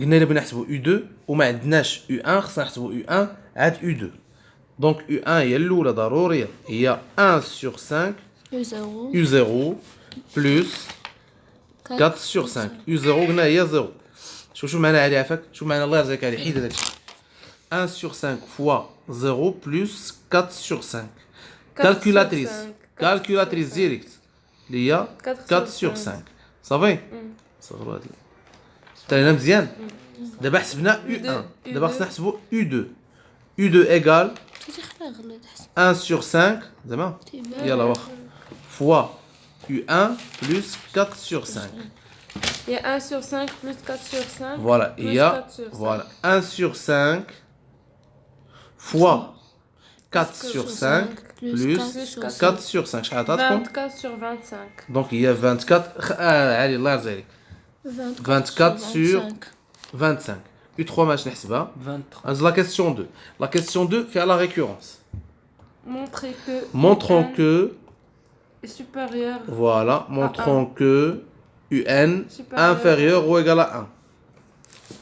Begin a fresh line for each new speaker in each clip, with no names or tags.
قلنا إلا بغينا نحسبوا U2 وما عندناش U1 خصنا نحسبوا U1 عاد U2. دونك U1 هي الأولى ضرورية هي 1 sur 5 U0 بلس 4 sur 5 U0 قلنا هي 0. شوف معنا عليها فاك شوف معنا الله يرزقك عليه حيد هذاك الشيء 1 sur 5 fois 0 plus 4 sur 5 calculatrice direct اللي هي 4 sur 5 صافي صغروا هاد تاعنا مزيان. دابا حسبنا U1 دابا خصنا نحسبوا U2 égale 1 sur 5 زعما يلا واخا fois U1 plus 4 sur 5.
Il y a 1 sur 5 plus 4 sur 5.
Voilà, il y a voilà, 1 sur 5 fois 4 sur 5 plus 4 sur 5.
24 sur 25.
Donc il y a 24. Allez, là, 24 sur 25. U3 match نحسبها. La question 2. La question 2 fait à la récurrence. Montrons que
est supérieur.
Voilà, montrons que UN inférieur ou égal à 1.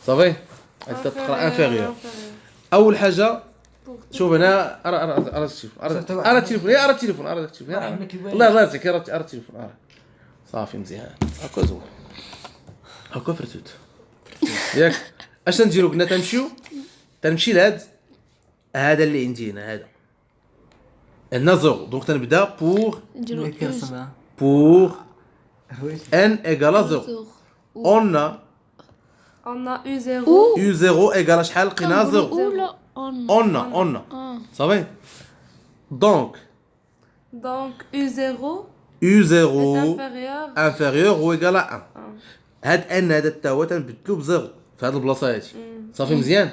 Ça va? inférieur. أول حاجة شوف هنا أرى التليفون أرى التليفون الله يرضيك أرى التليفون صافي مزيان هاكا زول هاكا فرتوت ياك اش نديرو كنا تنمشي لهاد هذا اللي عندي هنا هذا عندنا زيرو دونك تنبدا pour n égale à 0 on a U0 égale à شحال لقينا 0 on a صافي دونك U0 inférieur ou égal à 1 هاد n هذا حتى هو تنبدلو بزيرو في هاد البلاصه هادي صافي مزيان.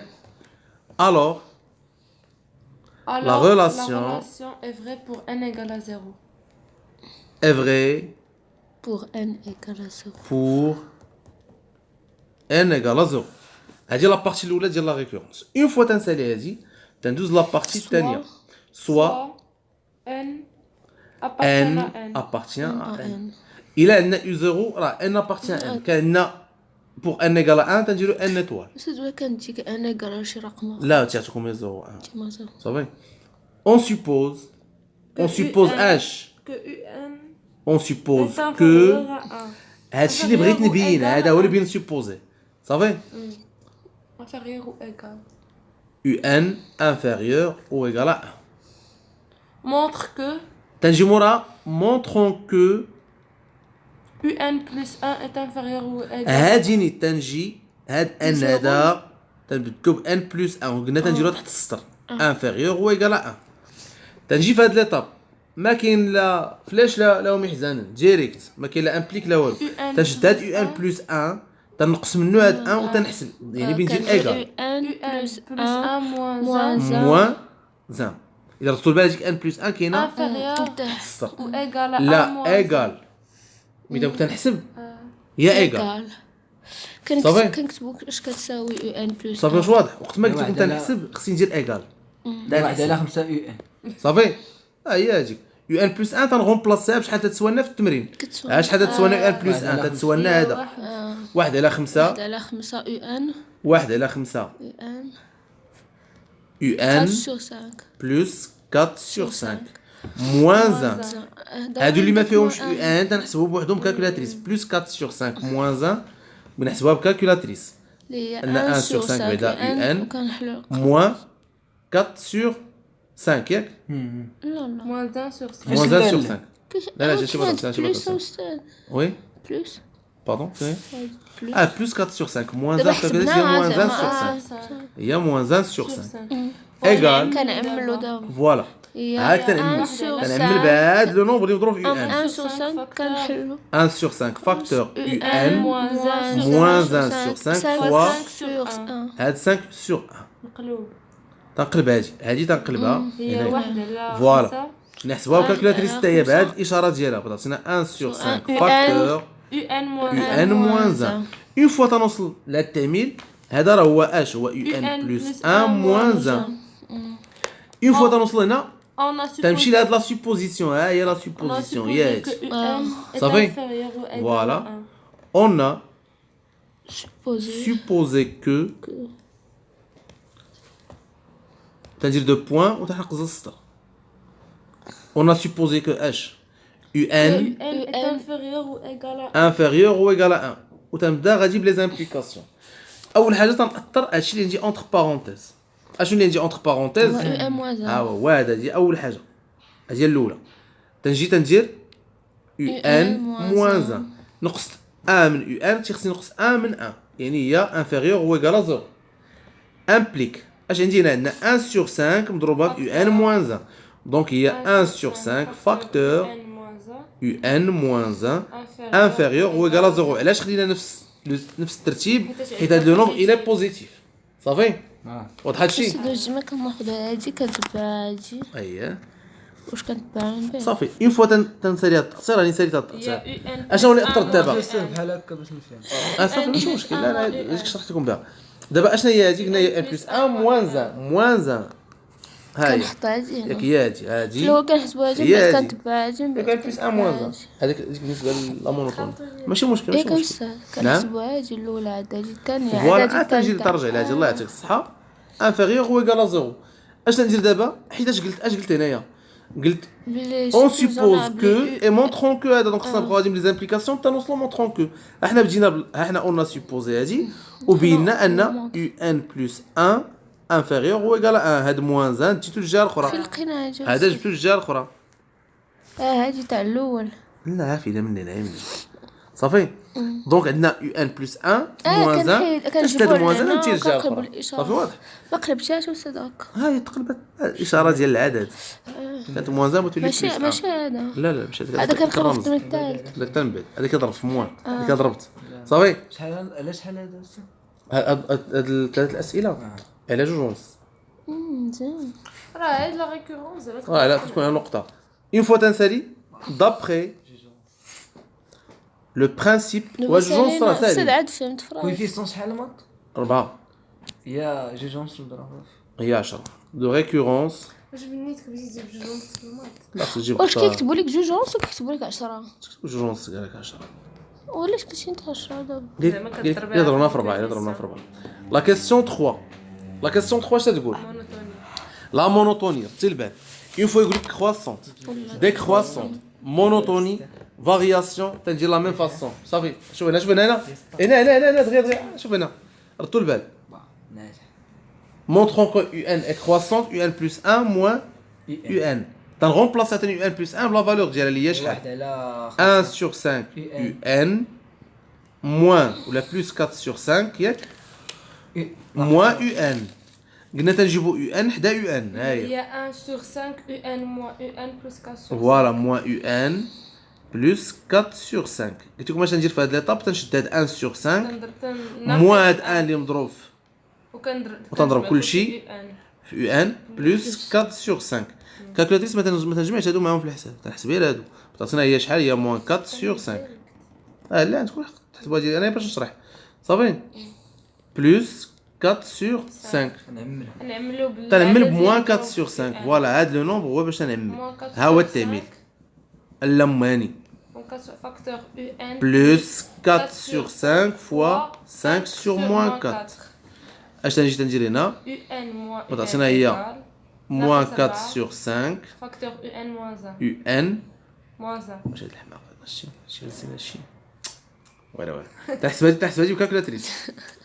Alors la relation
est vraie pour n égale à 0.
Est vrai
pour n égale à 0.
Pour n égale à 0. هادي لا بارتي الاولى ديال لا ريكورونس. اون فوا تنسالي هادي تندوز لا بارتي الثانيه soit
n
appartient à n. إلا عندنا U0 راه n appartient à n. كان عندنا pour n égale à 1 تنديرو n étoile.
سدوا كنتيك n égale à شي رقم
لا تعطيكم 0 1 صافي. On suppose h on suppose que هادشي اللي بغيت نبين هذا هو اللي بين سوبوزي صافي
inférieur ou égal
un inférieur ou égal à 1
montre que
تنجي مورا montrons que
un plus 1 est inférieur ou égal
هاديني تنجي هاد n هذا تنبدلو ب n plus 1 وقلنا تنجيرو تحت السطر inférieur ou égal à 1 تنجي في هاد ليطاب ما كاين لا فلاش لا محزن ديريكت ما كاين لا امبليك لا والو تنشد هاد U1 بلس 1 تنقص منه هاد 1 وتنحسب يعني بندير ايكال
U1 plus 1
موان زان اذا رصدتوا لبالك ان بلس 1 كاينه
inférieur ou égal à 1
لا ايكال ملي كنت نحسب هي ايكال
كنكتبوا اش كتساوي U1 بلس
صافي واش واضح وقت ما كنت نحسب خصني ندير ايكال
1 على 5 UN
صافي هي هذيك UN بلس 1 تنغومبلاصيها بشحال تتسوى لنا في التمرين شحال تتسوى لنا UN بلس 1 تتسوى لنا هذا 1 على 5
1 على 5 UN
1 على 5 UN بلس 4 sur 5 موان 1 هادو اللي ما فيهمش UN تنحسبوا بوحدهم كالكولاتريس بلس 4 sur 5 موان 1 بنحسبوها بكالكولاتريس عندنا 1 sur 5 بعدا UN موان 4 sur 5 ياك
moins 1 sur 5
moins 1 sur 5 لا جاتي بالك وي
بلس
باردون plus 4 sur 5 moins 1 هي moins 1 sur 5 هي moins 1 sur 5 égal
كنعملوا دابا
فوالا هاك تنعمل بهاد لو نومبر اللي نضرب في UN
1 sur 5 كنحلوا
1 sur 5 facteur UN moins 1 sur 5 fois هاد 5 sur 1
مقلوب
تنقلب هادي تنقلبها
هي واحدة لا
فوالا نحسبوها بكالكولاتريس حتى هي بهاد الاشاره ديالها بغاتنا 1 sur 5 فاكتور
UN
moins 1 اون فوا تنوصل لهاد التعميل هذا راه هو اش هو UN بلس 1 moins 1 اون فوا تنوصل هنا تمشي لهاد لا سوبوزيسيون ها هي لا سوبوزيسيون هي هادي صافي فوالا on a supposer que c'est-à-dire deux points وتحرق السطر. On a supposé que h un
est inférieur ou égal à
inférieur ou égal à 1 وتنبدا غادي بلي زامبليكاسيون. اول حاجه تنأثر هادشي اللي نجي انتر بارونتيز. اشنو اللي نجي انتر بارونتيز؟
ان موان
ها هو هذا دي اول حاجه، هذه هي الاولى. تندير ان موان 1 نقص 1 من ان تيخصني نقص 1 من 1 يعني هي انفيريور او ايغال 0 امبليك اش عندنا 1 sur 5 مضروبه في ان موان 1 دونك هي 1 sur 5 فاكتور un moins 1 inférieur ou égal à 0. علاش خدينا نفس الترتيب؟ حيت هذا لو نومبر الى بوزيتيف صافي. واضح هادشي؟
ديما كناخذ هادي كتبع هادي
اييه
واش كنتبع من بعد
صافي. اون فوا تنسالي هاد التقصير راني ساليت هاد التقصير. اشنو اللي اثرت دابا؟
بحال هكا باش نفهم.
صافي ماشي مشكل، لا ديك شرحت لكم دابا. دابا اشنا هي هادي؟ قلنا هي ان بلس 1 موان 1 ها هي
كنحط هادي هنا.
ياك هي هادي
لو كنحسبوا هادي
هي
بعد
هادي.
كنتبع هادي من
ياك
بعد
ان بلس 1 موان هذاك بالنسبه لا مونوتون ماشي مشكل
ايه
ماشي مشكل.
كنحسبوا هادي الاولى عاد هادي الثانيه عاد
فوالا
هادي
تنجي
الثالثه.
ترجع لهادي الله يعطيك الصحه انفيريور او ايغال 0. اش ندير دابا؟ حيت اش قلت هنايا؟ قلت on suppose que et montrons que هذا دونك خصنا نبقاو غادي من لي زامبليكاسيون حتى نوصلوا montrons que. احنا بدينا احنا اون سوبوزي هادي وبينا ان يو ان بلس 1 انفيريور او ايغال 1 هاد موان 1 جبتو الجهه الاخرى
فين لقينا هادي؟
هذا جبتو الجهه الاخرى.
هادي تاع الاول.
لا عافيه من هنا من صافي. دونك عندنا يو ان بلس 1 موان 1
كنجيبو
موان 1
هنا
تجي الجهه
وكنقلبو
الاخرى
الاشاره.
صافي واضح.
ما قلبتهاش وساد هكا.
ها هي تقلبت الاشاره ديال العدد كانت موان 1 وتولي بلس 1.
ماشي هذا.
لا ماشي
هذا كنخلص من الثالث.
هذاك تاع من بعد هذاك كضرب في موان هذاك ضربت صافي.
شحال علاش شحال هذا؟
هاد الثلاث الاسئله على جوج ونص.
مزيان.
راه هاد لا ريكورونس
لا تكون نقطه. اون فوا تنسالي دابخي لو برينسيپ واش جوج ونص راه
ساد
سالي
عاد فهمت فراس.
كويفيسيون شحال مات؟
4
يا جوج ونص نضربها
هي 10 دو ريكورونس.
واش بنيتك بغيتي تجيب جوج ونص في المات؟
لا تجيب
واش كيكتبوا لك جوج ونص وكيكتبوا لك 10؟
جوج ونص قال لك 10
ولاش قلتي انت 10 دابا؟
يضربنا في 4 لا كيسيون 3 لا كيسيون 3 اش تقول؟ لا مونوتوني تلبان اون فوا يقول لك كرواسون ديكرواسون مونوتوني فارياسيون تندير لا ميم فاسون صافي. شوف هنا هنا دغيا شوف هنا ردوا البال.
ناجح.
montrons que un est croissante un plus 1 moins un تنغومبلاصي عطيني un plus 1 بلا فالور ديالها اللي هي شحال؟
واحد على
1 sur 5 un moins ولا plus 4 sur 5 ياك moins un. قلنا تنجيبو ان حدا ان ها هي
هي 1 sur 5 un moins un plus 4 sur 5.
فوالا moins un plus 4 sur 5. قلت لكم اش ندير في هاد ليطاب؟ تنشد هاد 1 sur 5 moins هاد 1 اللي مضروب وتنضرب كل شيء في ان بلس 4 sur 5. كالكولاتريس ما تنجمعش هادو معاهم في الحساب تنحسب غير هادو تعطينا هي شحال هي موان 4 sur 5. لا عندكم تحسبوها ديالي انا باش نشرح صافي بلس 4 sur 5
نعملو
تنعمل بموان 4 sur 5 فوالا هاد لو نومبر هو باش نعمل ها هو التعميل اللماني
فاكتور ان
بلس 4 sur 5 فوا 5 sur موان 4. اش تنجي تندير هنا
ان
وتعطينا هي موان 4 sur 5
فاكتور ان موان 1
ان
موان 1
واش هاد الحماق هادشي نسينا هادشي ولا تحسب هادي بكالكولاتريس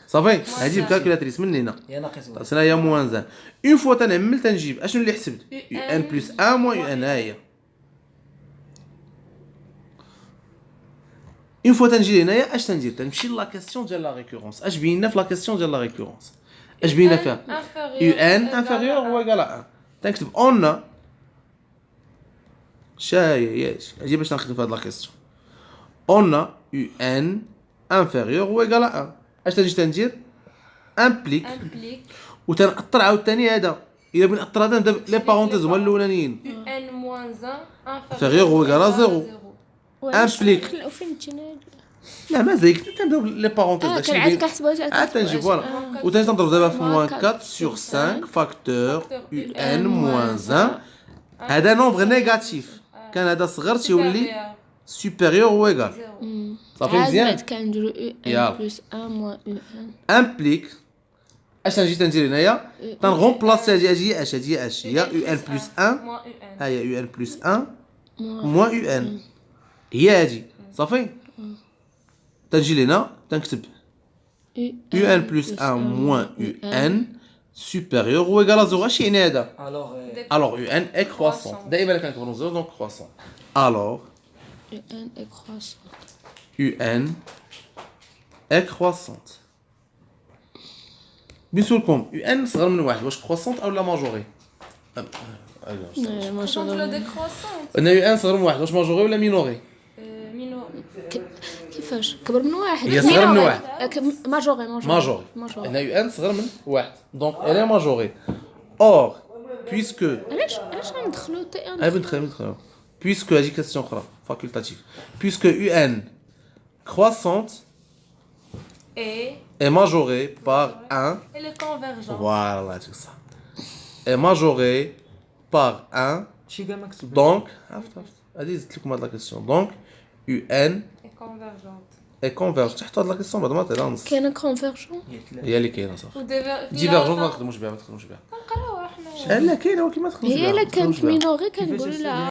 صافي. هادي بكالكولاتريس من هنا
يا ناقص
تعطينا هي موان 1 اون فوا تنعمل تنجيب اشنو اللي حسبت ان بلس 1 موان ان ها هي. اون فوا تنجي هنايا اش تندير؟ تنمشي لا كيسيون ديال لا ريكورونس. اش بينا في لا كيسيون ديال لا ريكورونس؟ اش بينا فيها؟ يو ان انفيريور او ايغال 1 تنكتب اون شاي ياش هادي باش نخدم في هاد لا كيسيون اون يو ان انفيريور او ايغال 1. اش تنجي تندير؟ امبليك وتنأثر عاوتاني هذا الا بغيت نأثر هذا نبدا لي بارونتيز هما الاولانيين
ان موان 1
انفيريور او ايغال 0 امبليك
وفين جينا؟
لا مازال تنبداو لي بارونتيز داكشي
كنعاد كنحسبوها
عاد تنجيب فوالا وتنجي تنضرب دابا في موان 4 sur 5 فاكتور ان موان 1. هذا نومبر نيجاتيف كان هذا صغر تيولي سوبيريور او ايغال صافي
عاد
مزيان
بعد كنديرو
يلا.
UN بلس 1 موان UN.
امبليك اش غنجي تندير هنايا تنغومبلاسي هادي اش هي يو ان بلس 1
moins UN.
ها هي يو ان بلس 1 موان يو ان هي هادي صافي تنجي لهنا تنكتب يو ان بلس 1 موان يو ان سوبيريور او ايكال زيرو اش يعني هذا
الوغ
الوغ يو ان اي كرواسون دائما كنكبروا زيرو دونك كرواسون الوغ
UN est croissant.
يو ان اي كرواسونت بيسولكم يو ان صغر من واحد واش كرواسونت او لا ماجوري
ما شاء
Contre le
الله.
décroissant.
ان يو ان صغر من واحد واش ماجوري ولا مينوري
كيفاش كبر من واحد؟
هي صغر من واحد
ماجوري
ماجوري ان يو ان صغر من واحد دونك الي ماجوري اور بويسكو
علاش غندخلو تي ان؟
اي بندخل بويسكو هادي كاستيون اخرى فاكولتاتيف بويسكو يو ان كرواسونت
Et
est majorée par 1
elle est convergente.
voilà c'est ça est majorée par 1
شي كاع مكتوب
donc عرفت هادي زدت لكم هاد لا كيسيون دونك يو ان
Et convergente.
اي كونفيرج تحت هاد لا كيسيون بعد ما طيرها نص
كاينه كونفيرجون.
هي اللي كاينه صافي
وديفيرجون.
ديفيرجون ما تخدموش بها
نقراوها حنا.
لا كاينه ولكن ما تخدموش بها
هي الا
ما تخدموش
كانت
بها.
مينوري كنقولوا لا